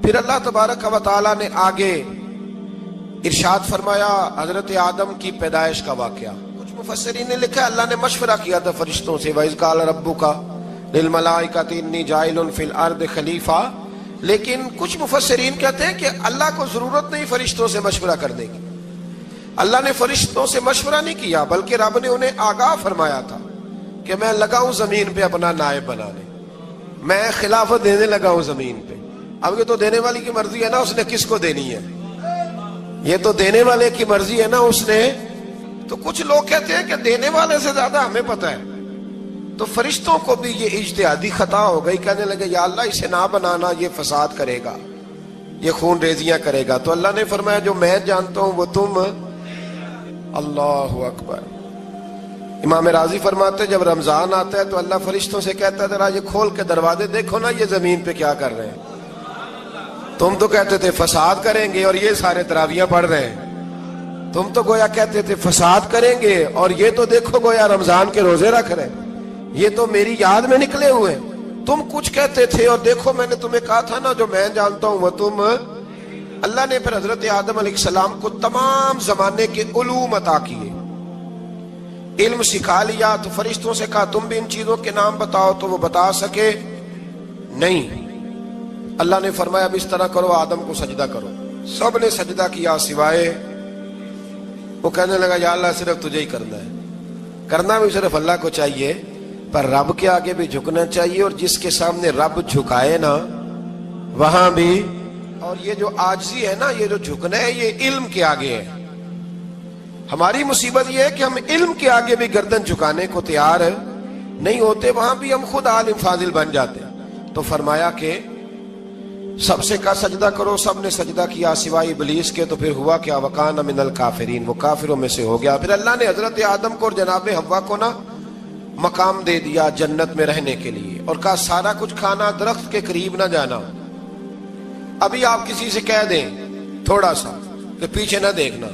پھر اللہ تبارک و تعالی نے آگے ارشاد فرمایا حضرت آدم کی پیدائش کا واقعہ. کچھ مفسرین نے لکھا اللہ نے مشورہ کیا تھا فرشتوں سے، وَإِذْ قَالَ رَبُّكَ لِلْمَلَائِكَةِ إِنِّي جَاعِلٌ فِي الْأَرْضِ خَلِيفَةً. لیکن کچھ مفسرین کہتے ہیں کہ اللہ کو ضرورت نہیں فرشتوں سے مشورہ کرنے کی. اللہ نے فرشتوں سے مشورہ نہیں کیا، بلکہ رب نے انہیں آگاہ فرمایا تھا کہ میں لگا ہوں زمین پہ اپنا نائب بنانے، میں خلافت دینے لگا ہوں زمین پہ. اب یہ تو دینے والی کی مرضی ہے نا اس نے کس کو دینی ہے، یہ تو دینے والے کی مرضی ہے نا اس نے. تو کچھ لوگ کہتے ہیں کہ دینے والے سے زیادہ ہمیں پتہ ہے. تو فرشتوں کو بھی یہ اجتہادی خطا ہو گئی، کہنے لگے یا اللہ اسے نہ بنانا، یہ فساد کرے گا، یہ خون ریزیاں کرے گا. تو اللہ نے فرمایا جو میں جانتا ہوں وہ تم. اللہ اکبر. امام راضی فرماتے جب رمضان آتا ہے تو اللہ فرشتوں سے کہتا ہے ذرا یہ کھول کے دروازے دیکھو نا یہ زمین پہ کیا کر رہے ہیں. تم تو کہتے تھے فساد کریں گے اور یہ سارے تراویحیں پڑھ رہے ہیں. تم تو گویا کہتے تھے فساد کریں گے اور یہ تو دیکھو گویا رمضان کے روزے رکھ رہے ہیں، یہ تو میری یاد میں نکلے ہوئے ہیں. تم کچھ کہتے تھے اور دیکھو میں نے تمہیں کہا تھا نا جو میں جانتا ہوں وہ تم. اللہ نے پھر حضرت آدم علیہ السلام کو تمام زمانے کے علوم عطا کیے، علم سکھا لیا. تو فرشتوں سے کہا تم بھی ان چیزوں کے نام بتاؤ، تو وہ بتا سکے نہیں. اللہ نے فرمایا اب اس طرح کرو آدم کو سجدہ کرو. سب نے سجدہ کیا سوائے وہ. کہنے لگا یا اللہ صرف تجھے ہی کرنا ہے، کرنا بھی صرف اللہ کو چاہیے، پر رب کے آگے بھی جھکنا چاہیے، اور جس کے سامنے رب جھکائے نا وہاں بھی. اور یہ جو عاجزی ہے نا، یہ جو جھکنا ہے یہ علم کے آگے ہے. ہماری مصیبت یہ ہے کہ ہم علم کے آگے بھی گردن جھکانے کو تیار نہیں ہوتے، وہاں بھی ہم خود عالم فاضل بن جاتے. تو فرمایا کہ سب سے کہا سجدہ کرو، سب نے سجدہ کیا سوائے ابلیس کے. تو پھر ہوا کیا وَكَانَ مِنَ الْكَافِرِينَ، وہ کافروں میں سے ہو گیا. پھر اللہ نے حضرت آدم کو اور جناب حوا کو نا مقام دے دیا جنت میں رہنے کے لیے، اور کہا سارا کچھ کھانا، درخت کے قریب نہ جانا. ابھی آپ کسی سے کہہ دیں تھوڑا سا کہ پیچھے نہ دیکھنا،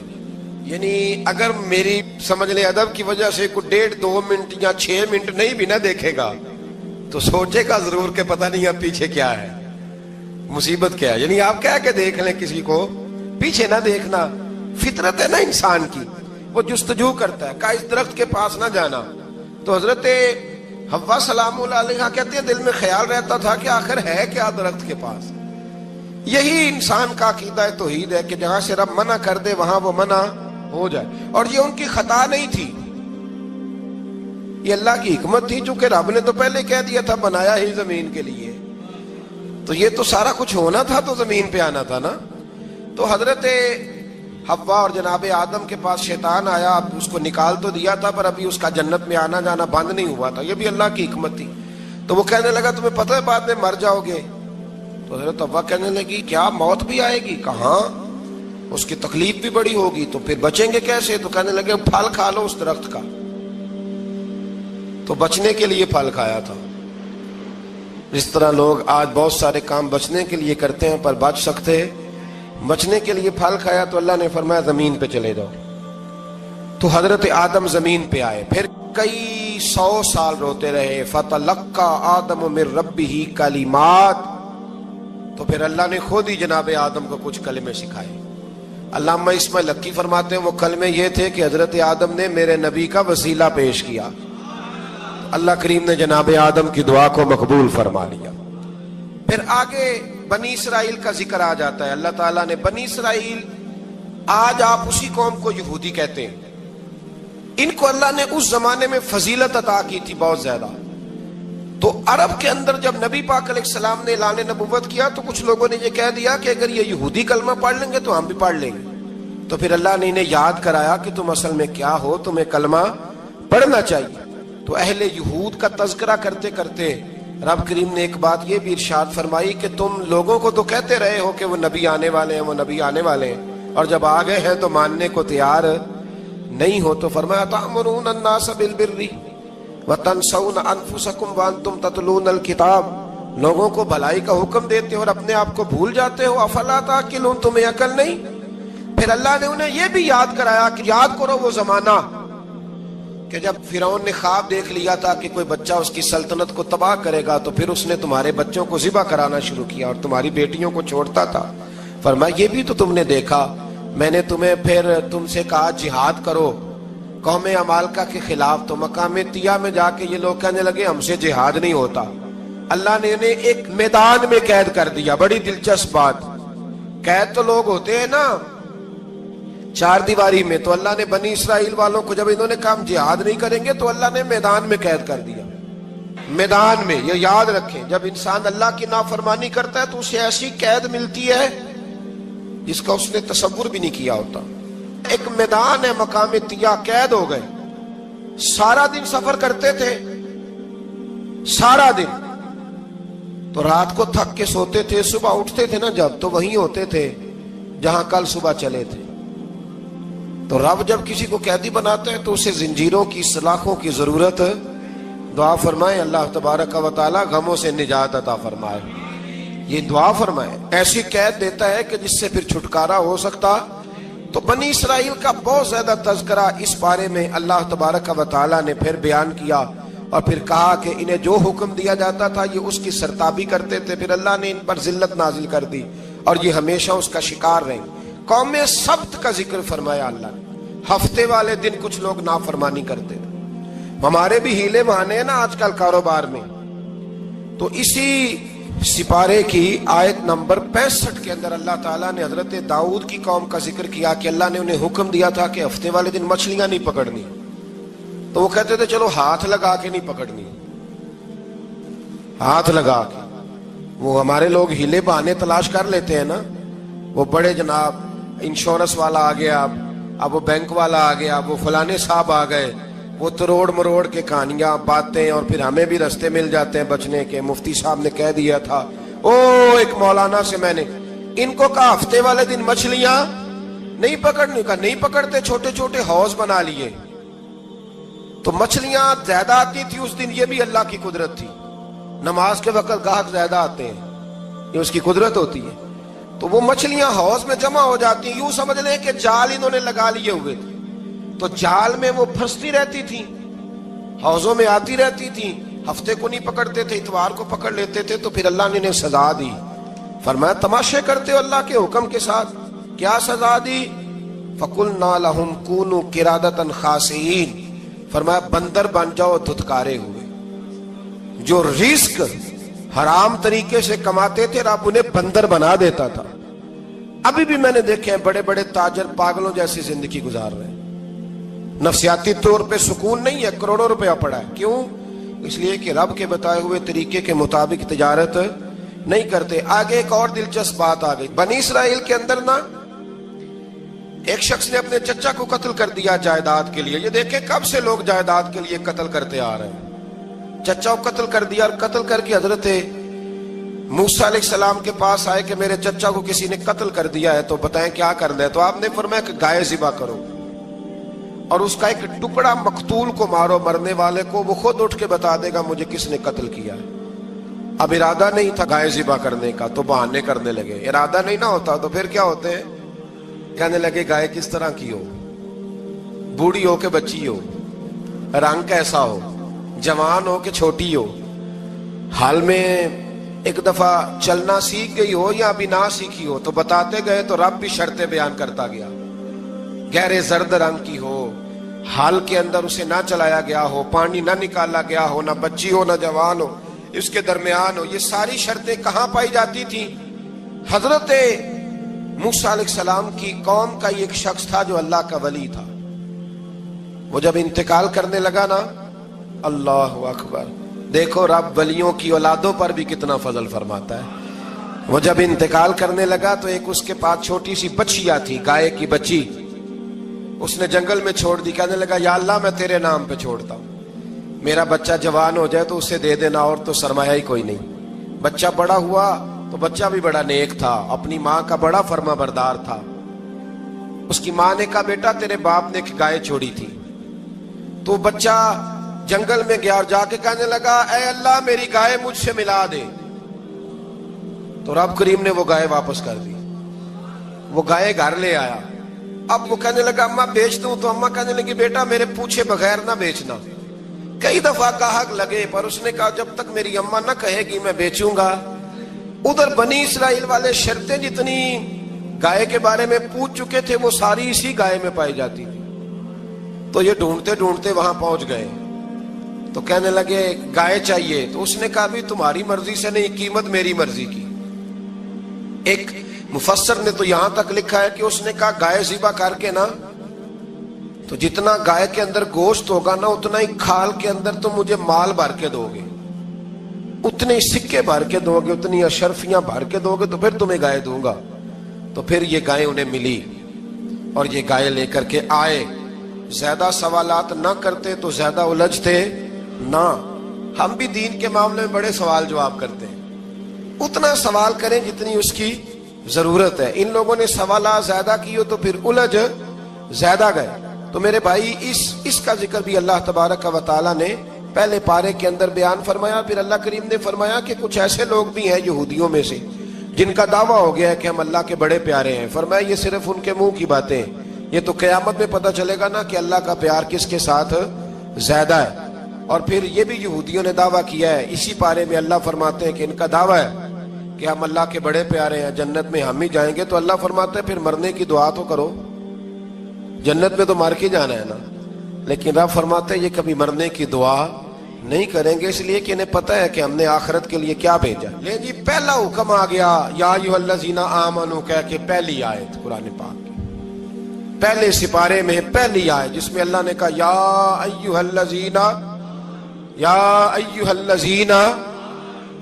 یعنی اگر میری سمجھ لیں ادب کی وجہ سے کوئی 1.5-2 منٹ یا 6 منٹ نہیں بھی نہ دیکھے گا تو سوچے گا ضرور کہ پتہ نہیں اب پیچھے کیا ہے، مصیبت کیا ہے. یعنی آپ کہہ کے دیکھ لیں کسی کو پیچھے نہ دیکھنا. فطرت ہے نا انسان کی، وہ جستجو کرتا ہے، کہا اس درخت کے پاس نہ جانا. تو حضرت حوا سلام اللہ علیہ کہتے ہیں دل میں خیال رہتا تھا کہ آخر ہے کیا درخت کے پاس. یہی انسان کا عقیدہ توحید ہے کہ جہاں سے رب منع کر دے وہاں وہ منع ہو جائے. اور یہ ان کی خطا نہیں تھی، یہ اللہ کی حکمت تھی، چونکہ رب نے تو پہلے کہہ دیا تھا بنایا ہی زمین کے لیے، تو یہ تو سارا کچھ ہونا تھا تو زمین پہ آنا تھا نا. تو حضرت حوا اور جناب آدم کے پاس شیطان آیا، اب اس کو نکال تو دیا تھا پر ابھی اس کا جنت میں آنا جانا بند نہیں ہوا تھا، یہ بھی اللہ کی حکمت تھی. تو وہ کہنے لگا تمہیں پتہ ہے بعد میں مر جاؤ گے. تو حضرت حوا کہنے لگی کیا موت بھی آئے گی؟ کہاں، اس کی تکلیف بھی بڑی ہوگی، تو پھر بچیں گے کیسے؟ تو کہنے لگے پھل کھا لو اس درخت کا. تو بچنے کے لیے پھل کھایا تھا. جس طرح لوگ آج بہت سارے کام بچنے کے لیے کرتے ہیں پر بچ سکتے، بچنے کے لیے پھل کھایا. تو اللہ نے فرمایا زمین پہ چلے جاؤ. تو حضرت آدم زمین پہ آئے، پھر کئی 100 سال روتے رہے. فَتَلَقَّى آدَمُ مِن رَبِّهِ کَلِمَاتٍ، تو پھر اللہ نے خود ہی جناب آدم کو کچھ کلمے سکھائے. علامہ اسماعیل حقی فرماتے ہیں وہ کلمے یہ تھے کہ حضرت آدم نے میرے نبی کا وسیلہ پیش کیا، اللہ کریم نے جناب آدم کی دعا کو مقبول فرما لیا. پھر آگے بنی اسرائیل کا ذکر آ جاتا ہے. اللہ تعالیٰ نے بنی اسرائیل، آج آپ اسی قوم کو یہودی کہتے ہیں، ان کو اللہ نے اس زمانے میں فضیلت عطا کی تھی بہت زیادہ. تو عرب کے اندر جب نبی پاک علیہ السلام نے اعلان نبوت کیا تو کچھ لوگوں نے یہ کہہ دیا کہ اگر یہ یہودی کلمہ پڑھ لیں گے تو ہم بھی پڑھ لیں گے. تو پھر اللہ نے انہیں یاد کرایا کہ تم اصل میں کیا ہو، تمہیں کلمہ پڑھنا چاہیے. تو اہل یہود کا تذکرہ کرتے کرتے رب کریم نے ایک بات یہ بھی ارشاد فرمائی کہ تم لوگوں کو تو کہتے رہے ہو کہ وہ نبی آنے والے ہیں، وہ نبی آنے والے ہیں، اور جب آ گئے ہیں تو ماننے کو تیار نہیں ہو. تو فرمایا تأمرون الناس بالبر وتنسون انفسکم وانتم تتلون الکتاب، لوگوں کو بھلائی کا حکم دیتے ہو اور اپنے آپ کو بھول جاتے ہو. افلا تعقلون، تمہیں عقل نہیں؟ پھر اللہ نے انہیں یہ بھی یاد کرایا کہ یاد کرو وہ زمانہ کہ جب فرعون نے خواب دیکھ لیا تھا کہ کوئی بچہ اس کی سلطنت کو تباہ کرے گا تو پھر اس نے تمہارے بچوں کو ذبح کرانا شروع کیا اور تمہاری بیٹیوں کو چھوڑتا تھا. فرمایا یہ بھی تو تم نے دیکھا, میں نے تمہیں پھر تم سے کہا جہاد کرو قوم عمالقہ کے خلاف, تو مقام طیہ میں جا کے یہ لوگ کہنے لگے ہم سے جہاد نہیں ہوتا. اللہ نے انہیں ایک میدان میں قید کر دیا. بڑی دلچسپ بات, قید تو لوگ ہوتے ہیں نا چار دیواری میں, تو اللہ نے بنی اسرائیل والوں کو جب انہوں نے کہا ہم جہاد نہیں کریں گے تو اللہ نے میدان میں قید کر دیا. میدان میں, یہ یاد رکھیں, جب انسان اللہ کی نافرمانی کرتا ہے تو اسے ایسی قید ملتی ہے جس کا اس نے تصور بھی نہیں کیا ہوتا. ایک میدان ہے مقام طیہ, قید ہو گئے, سارا دن سفر کرتے تھے, سارا دن, تو رات کو تھک کے سوتے تھے, صبح اٹھتے تھے نا جب, تو وہیں ہوتے تھے جہاں کل صبح چلے تھے. تو رب جب کسی کو قیدی بناتا ہے تو اسے زنجیروں کی سلاخوں کی ضرورت, دعا فرمائے اللہ تبارک و تعالی غموں سے نجات عطا فرمائے. یہ دعا فرمائے, ایسی قید دیتا ہے کہ جس سے پھر چھٹکارا ہو سکتا. تو بنی اسرائیل کا بہت زیادہ تذکرہ اس بارے میں اللہ تبارک و تعالی نے پھر بیان کیا, اور پھر کہا کہ انہیں جو حکم دیا جاتا تھا یہ اس کی سرتابی کرتے تھے. پھر اللہ نے ان پر ذلت نازل کر دی اور یہ ہمیشہ اس کا شکار رہے. قوم سبت کا ذکر فرمایا اللہ نے, ہفتے والے دن کچھ لوگ نافرمانی کرتے تھے. ہمارے بھی ہیلے بہانے ہیں نا آج کل کاروبار میں. تو اسی سپارے کی آیت نمبر 65 کے اندر اللہ تعالیٰ نے حضرت داؤد کی قوم کا ذکر کیا کہ اللہ نے انہیں حکم دیا تھا کہ ہفتے والے دن مچھلیاں نہیں پکڑنی. تو وہ کہتے تھے چلو ہاتھ لگا کے نہیں پکڑنی, ہاتھ لگا کے. وہ ہمارے لوگ ہیلے بہانے تلاش کر لیتے ہیں نا, وہ بڑے جناب انشورنس والا آ گیا, اب وہ بینک والا آ گیا, وہ فلانے صاحب آ گئے, وہ تروڑ مروڑ کے کہانیاں باتیں, اور پھر ہمیں بھی رستے مل جاتے ہیں بچنے کے. مفتی صاحب نے کہہ دیا تھا, ایک مولانا سے میں نے ان کو کہا ہفتے والے دن مچھلیاں نہیں پکڑنے کا, نہیں پکڑتے, چھوٹے چھوٹے حوض بنا لیے. تو مچھلیاں زیادہ آتی تھی اس دن, یہ بھی اللہ کی قدرت تھی. نماز کے وقت گاہک زیادہ آتے ہیں, یہ اس کی قدرت ہوتی ہے. تو وہ مچھلیاں حوض میں جمع ہو جاتی ہیں. یوں سمجھ لیں کہ جال انہوں نے لگا لیے ہوئے تھے, تو جال میں وہ پھنستی رہتی تھی, حوضوں میں آتی رہتی تھی. ہفتے کو نہیں پکڑتے تھے, اتوار کو پکڑ لیتے تھے. تو پھر اللہ نے انہیں سزا دی. فرمایا تماشے کرتے ہو اللہ کے حکم کے ساتھ. کیا سزا دی؟ فَقُلْنَا لَهُمْ كُونُوا قِرَادَةً خَاسِئِينَ. فرمایا بندر بن جاؤ دھتکارے ہوئے. جو رزق حرام طریقے سے کماتے تھے رب انہیں بندر بنا دیتا تھا. ابھی بھی میں نے دیکھے ہیں بڑے بڑے تاجر پاگلوں جیسی زندگی گزار رہے ہیں. نفسیاتی طور پہ سکون نہیں ہے, کروڑوں روپیہ پڑا ہے. کیوں؟ اس لیے کہ رب کے بتائے ہوئے طریقے کے مطابق تجارت نہیں کرتے. آگے ایک اور دلچسپ بات آ گئی. بنی اسرائیل کے اندر نا ایک شخص نے اپنے چچا کو قتل کر دیا جائیداد کے لیے. یہ دیکھیں کب سے لوگ جائیداد کے لیے قتل کرتے آ رہے ہیں. چچا کو قتل کر دیا, اور قتل کر کے حضرت موسیٰ علیہ السلام کے پاس آئے کہ میرے چچا کو کسی نے قتل کر دیا ہے, تو بتائیں کیا کرنا ہے. تو آپ نے فرمایا کہ گائے ذبح کرو, اور اس کا ایک ٹکڑا مقتول کو مارو, مرنے والے کو. وہ خود اٹھ کے بتا دے گا مجھے کس نے قتل کیا ہے. اب ارادہ نہیں تھا گائے ذبح کرنے کا, تو بہانے کرنے لگے. ارادہ نہیں نہ ہوتا تو پھر کیا ہوتے ہیں, کہنے لگے گائے کس طرح کی ہو, بوڑھی ہو کہ بچی ہو, رنگ کیسا ہو, جوان ہو کہ چھوٹی ہو, حال میں ایک دفعہ چلنا سیکھ گئی ہو یا ابھی نہ سیکھی ہو. تو بتاتے گئے تو رب بھی شرطیں بیان کرتا گیا. گہرے زرد رنگ کی ہو, حال کے اندر اسے نہ چلایا گیا ہو, پانی نہ نکالا گیا ہو, نہ بچی ہو نہ جوان ہو, اس کے درمیان ہو. یہ ساری شرطیں کہاں پائی جاتی تھی؟ حضرت موسیٰ علیہ السلام کی قوم کا ایک شخص تھا جو اللہ کا ولی تھا. وہ جب انتقال کرنے لگا نا, اللہ اکبر, دیکھو رب ولیوں کی اولادوں پر بھی کتنا فضل فرماتا ہے. وہ جب انتقال کرنے لگا تو ایک اس کے پاس چھوٹی سی بچیا تھی, گائے کی بچی. اس نے جنگل میں چھوڑ دی. کہنے لگا یا اللہ میں تیرے نام پہ چھوڑتا ہوں, میرا بچہ جوان ہو جائے تو اسے دے دینا, اور تو سرمایہ ہی کوئی نہیں. بچہ بڑا ہوا تو بچہ بھی بڑا نیک تھا, اپنی ماں کا بڑا فرما بردار تھا. اس کی ماں نے کہا بیٹا تیرے باپ نے ایک گائے چھوڑی تھی. تو بچہ جنگل میں گیا اور جا کے کہنے لگا اے اللہ میری گائے مجھ سے ملا دے. تو رب کریم نے وہ گائے واپس کر دی. وہ گائے گھر لے آیا, اب وہ کہنے لگا اما بیچ دوں، تو اما کہنے لگی بیٹا میرے پوچھے بغیر نہ بیچنا۔ کئی دفعہ کہا لگے پر اس نے کہا جب تک میری اما نہ کہے گی میں بیچوں گا۔ ادھر بنی اسرائیل والے شرطیں جتنی گائے کے بارے میں پوچھ چکے تھے وہ ساری اسی گائے میں پائی جاتی تھی، تو یہ ڈھونڈتے ڈھونڈتے وہاں پہنچ گئے، تو کہنے لگے گائے چاہیے، تو اس نے کہا بھی تمہاری مرضی سے نہیں، قیمت میری مرضی کی۔ ایک مفسر نے تو یہاں تک لکھا ہے کہ اس نے کہا گائے ذبح کر کے نا، تو جتنا گائے کے اندر گوشت ہوگا نا اتنا ہی کھال کے اندر تم مجھے مال بھر کے دو گے، اتنے سکے بھر کے دو گے، اتنی اشرفیاں بھر کے دو گے تو پھر تمہیں گائے دوں گا۔ تو پھر یہ گائے انہیں ملی اور یہ گائے لے کر کے آئے۔ زیادہ سوالات نہ کرتے تو زیادہ الجھتے نہ۔ ہم بھی دین کے معاملے میں بڑے سوال جواب کرتے ہیں، اتنا سوال کریں جتنی اس کی ضرورت ہے۔ ان لوگوں نے سوالات زیادہ کیے تو پھر الجھ زیادہ گئے۔ تو میرے بھائی اس کا ذکر بھی اللہ تبارک و تعالیٰ نے پہلے پارے کے اندر بیان فرمایا۔ پھر اللہ کریم نے فرمایا کہ کچھ ایسے لوگ بھی ہیں یہودیوں میں سے جن کا دعویٰ ہو گیا ہے کہ ہم اللہ کے بڑے پیارے ہیں۔ فرمایا یہ صرف ان کے منہ کی باتیں ہیں، یہ تو قیامت میں پتہ چلے گا نا کہ اللہ کا پیار کس کے ساتھ زیادہ ہے۔ اور پھر یہ بھی یہودیوں نے دعویٰ کیا ہے، اسی پارے میں اللہ فرماتے ہیں کہ ان کا دعویٰ ہے کہ ہم اللہ کے بڑے پیارے ہیں، جنت میں ہم ہی جائیں گے۔ تو اللہ فرماتے ہیں پھر مرنے کی دعا تو کرو، جنت میں تو مر کے جانا ہے نا۔ لیکن رب فرماتے ہیں یہ کبھی مرنے کی دعا نہیں کریں گے، اس لیے کہ انہیں پتہ ہے کہ ہم نے آخرت کے لیے کیا بھیجا۔ لے جی پہلا حکم آ گیا یا ایھا الذین آمنوا کہہ کے، پہلی آیت قرآن پاک کی پہلے سپارے میں پہلی آیت جس میں اللہ نے کہا یا ایھا الذین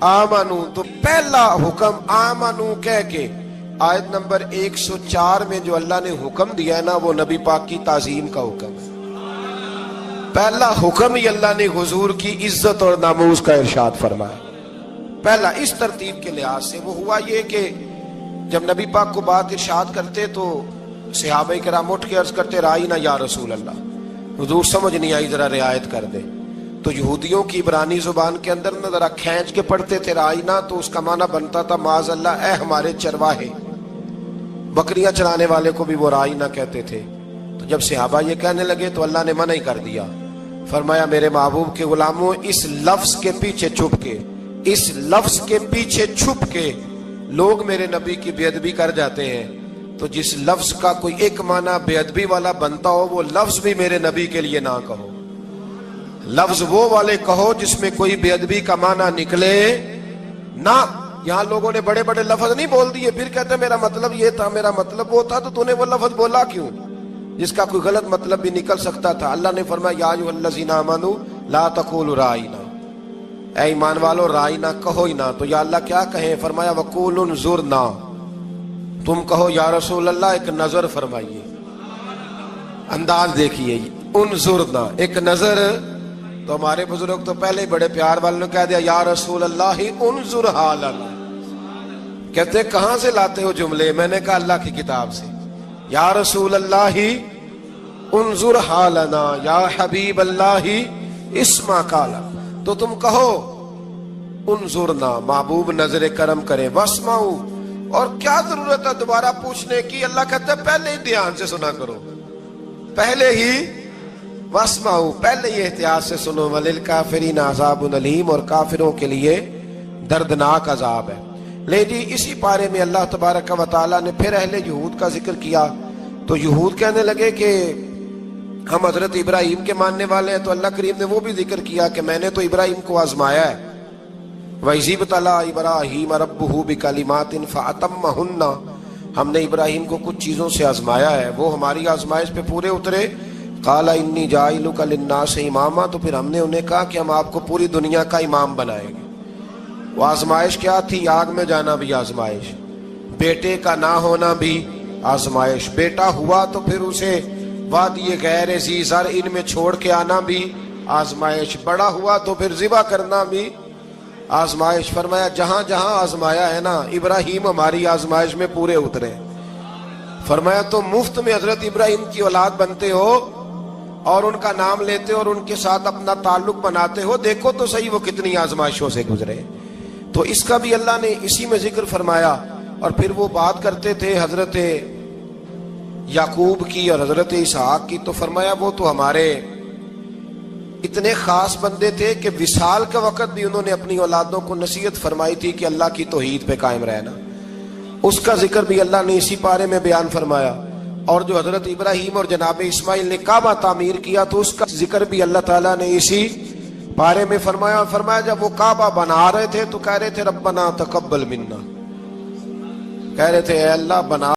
آمنوا، تو پہلا حکم آمنوا کہہ کے آیت نمبر 104 میں جو اللہ نے حکم دیا ہے نا وہ نبی پاک کی تعظیم کا حکم ہے۔ پہلا حکم ہی اللہ نے حضور کی عزت اور ناموس کا ارشاد فرمایا۔ پہلا اس ترتیب کے لحاظ سے وہ ہوا یہ کہ جب نبی پاک کو بات ارشاد کرتے تو صحابہ کرام اٹھ کے عرض کرتے رائینا یا رسول اللہ، حضور سمجھ نہیں آئی ذرا رعایت کر دے۔ تو یہودیوں کی عبرانی زبان کے اندر نہ ذرا کھینچ کے پڑھتے تھے رائینا، تو اس کا معنی بنتا تھا معاذ اللہ اے ہمارے چرواہے، بکریاں چرانے والے کو بھی وہ رائینا کہتے تھے۔ تو جب صحابہ یہ کہنے لگے تو اللہ نے منع ہی کر دیا، فرمایا میرے محبوب کے غلاموں اس لفظ کے پیچھے چھپ کے، اس لفظ کے پیچھے چھپ کے لوگ میرے نبی کی بے ادبی کر جاتے ہیں، تو جس لفظ کا کوئی ایک معنی بے ادبی والا بنتا ہو وہ لفظ بھی میرے نبی کے لیے نہ کہو، لفظ وہ والے کہو جس میں کوئی بے ادبی کا معنی نکلے نہ۔ یہاں لوگوں نے بڑے بڑے لفظ نہیں بول دیے پھر کہتے میرا مطلب یہ تھا، میرا مطلب وہ تھا، تو نے وہ لفظ بولا کیوں جس کا کوئی غلط مطلب بھی نکل سکتا تھا۔ اللہ نے فرمایا یا ایھا الذین آمنوا لا تقولوا رائینا، اے ایمان والو رائینا کہو ہی نہ۔ تو یا اللہ کیا کہیں؟ فرمایا وقولوا انظرنا، تم کہو یا رسول اللہ ایک نظر فرمائیے، انداز دیکھیے، انظرنا ایک نظر۔ تو ہمارے بزرگ تو پہلے ہی بڑے پیار والوں نے کہہ دیا یا رسول اللہ انظر حالنا، کہتے کہاں سے لاتے ہو جملے؟ میں نے کہا اللہ کی کتاب سے۔ یا رسول اللہ انظر حالنا یا حبیب اللہ اسمع قالا، تو تم کہو انظرنا محبوب نظر کرم کرے، واسمعوا، اور کیا ضرورت ہے دوبارہ پوچھنے کی؟ اللہ کہتا ہے پہلے ہی دھیان سے سنا کرو، پہلے ہی واسمعوا، پہلے ہی احتیاط سے سنو، وللکافرین عذاب علیم، اور کافروں کے لیے دردناک عذاب ہے۔ لے جی اسی پارے میں اللہ تبارک و تعالیٰ نے پھر اہل یہود کا ذکر کیا۔ تو یہود کہنے لگے کہ ہم حضرت ابراہیم کے ماننے والے ہیں، تو اللہ کریم نے وہ بھی ذکر کیا کہ میں نے تو ابراہیم کو آزمایا ہے، وَإِذِ ابْتَلَىٰ إِبْرَاهِيمَ رَبُّهُ بِكَلِمَاتٍ فَأَتَمَّهُنَّ، ہم نے ابراہیم کو کچھ چیزوں سے آزمایا ہے، وہ ہماری آزمائش پہ پورے اترے۔ قَالَ إِنِّي جَاعِلُكَ لِلنَّاسِ إِمَامًا، تو پھر ہم نے انہیں کہا کہ ہم آپ کو پوری دنیا کا امام بنائیں گے۔ وہ آزمائش کیا تھی؟ آگ میں جانا بھی آزمائش، بیٹے کا نہ ہونا بھی آزمائش، بیٹا ہوا تو پھر اسے وادی غیر ذی زرع ان میں چھوڑ کے آنا بھی آزمائش، بڑا ہوا تو پھر ذبح کرنا بھی آزمائش۔ فرمایا جہاں جہاں آزمایا ہے نا ابراہیم ہماری آزمائش میں پورے اترے۔ فرمایا تم مفت میں حضرت ابراہیم کی اولاد بنتے ہو اور ان کا نام لیتے ہو اور ان کے ساتھ اپنا تعلق بناتے ہو، دیکھو تو صحیح وہ کتنی آزمائشوں سے گزرے۔ تو اس کا بھی اللہ نے اسی میں ذکر فرمایا۔ اور پھر وہ بات کرتے تھے حضرت یعقوب کی اور حضرت اسحاق کی، تو فرمایا وہ تو ہمارے اتنے خاص بندے تھے کہ وصال کا وقت بھی انہوں نے اپنی اولادوں کو نصیحت فرمائی تھی کہ اللہ کی توحید پہ قائم رہنا. اس کا ذکر بھی اللہ نے اسی پارے میں بیان فرمایا. اور جو حضرت ابراہیم اور جناب اسماعیل نے کعبہ تعمیر کیا تو اس کا ذکر بھی اللہ تعالیٰ نے اسی پارے میں فرمایا. اور فرمایا جب وہ کعبہ بنا رہے تھے تو کہہ رہے تھے ربنا تقبل منا، کہہ رہے تھے اے اللہ بنا